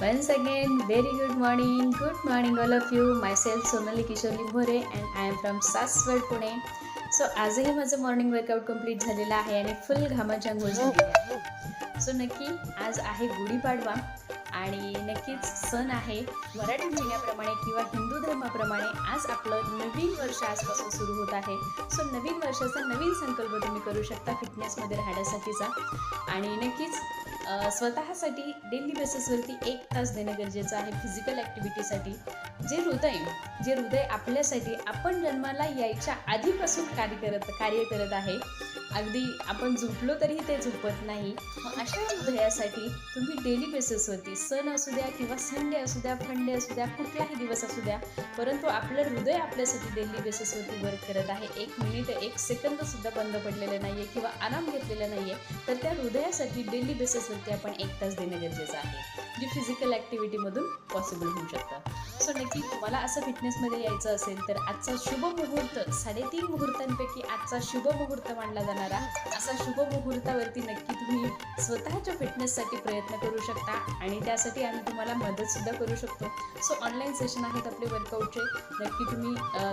Once again, very good morning all of you. Myself Sonali Kishore Limbore and I am from Saswad Pune. So आजही माझं morning workout complete झालेलं आहे आणि फुल घामाची अंघोळ झालेली आहे. सो नक्की आज आहे गुढीपाडवा आणि नक्कीच सण आहे. मराठी महिन्याप्रमाणे किंवा हिंदू धर्माप्रमाणे आज आपलं नवीन वर्ष आजपासून सुरू होत आहे. सो नवीन वर्षाचा नवीन संकल्प तुम्ही करू शकता फिटनेसमध्ये राहण्यासाठीचा आणि नक्कीच स्वतःसाठी डेली बेसिसवरती 1 तास देणं गरजेचं आहे फिजिकल ॲक्टिव्हिटीसाठी. जे हृदय आपल्यासाठी आपण जन्माला यायच्या आधीपासून कार्य करत आहे. अगदी आपण झोपलो तरीही ते झोपत नाही. मग अशा हृदयासाठी तुम्ही डेली बेसिसवरती सण असू द्या किंवा संडे असू द्या, फंडे असू द्या, कुठलाही दिवस असू द्या, परंतु आपलं हृदय आपल्यासाठी डेली बेसिसवरती वर्क करत आहे. 1 मिनिट 1 सेकंदसुद्धा बंद पडलेलं नाही आहे किंवा आराम घेतलेला नाही आहे. तर त्या हृदयासाठी डेली बेसिसवरती आपण 1 तास देणं गरजेचं आहे, जे फिजिकल ॲक्टिव्हिटीमधून पॉसिबल होऊ शकतं. सो नक्की तुम्हाला असं फिटनेसमध्ये यायचं असेल तर आजचा शुभ मुहूर्त 3.5 मुहूर्तांपैकी आजचा शुभ मुहूर्त मानला जाणारा असा शुभ मुहूर्तावरती नक्की तुम्ही स्वतःच्या फिटनेससाठी प्रयत्न करू शकता आणि त्यासाठी आम्ही तुम्हाला मदतसुद्धा करू शकतो. सो ऑनलाईन सेशन आहेत आपले वर्कआउटचे. नक्की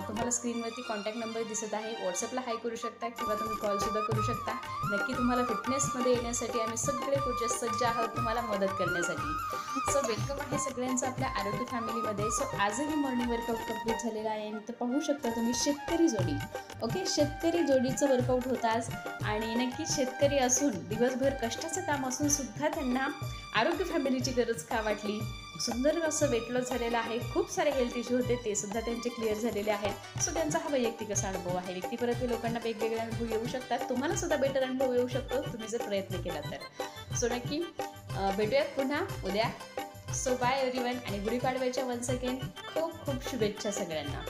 तुम्हाला स्क्रीनवरती कॉन्टॅक्ट नंबर दिसत आहे, व्हॉट्सअपला हाय करू शकता किंवा तुम्ही कॉलसुद्धा करू शकता. नक्की तुम्हाला फिटनेसमध्ये येण्यासाठी आम्ही सगळे कोचेस सज्ज आहोत तुम्हाला मदत करण्यासाठी. सो वेलकम आहे सगळ्यांचं आपल्या आरोग्य फॅमिलीमध्ये. सो आजही मॉर्निंग वर्कआउट कंप्लीट झालेला आहे आणि तर पाहू शकता तुम्ही शेतकरी जोडी. ओके, शेतकरी जोडीचं वर्कआउट होतं आज आणि नक्की शेतकरी असून दिवसभर कष्टाचं काम असून सुद्धा त्यांना आरोग्य फॅमिलीची गरज का वाटली. सुंदर असं वेट लॉस झालेलं आहे. खूप सारे हेल्थ इश्यू होते ते सुद्धा त्यांचे क्लिअर झालेले आहेत. सो त्यांचा हा वैयक्तिक असा अनुभव आहे. व्यक्तिपरत्वे लोकांना वेगवेगळे अनुभव येऊ शकतात. तुम्हाला सुद्धा बेटर अनुभव येऊ शकतो तुम्ही जर प्रयत्न केला तर. सो नक्की भेटूयात पुन्हा उद्या. सो बाय एव्हरीवन आणि गुढीपाडव्याच्या वन्स अगेन खूप खूप शुभेच्छा सगळ्यांना.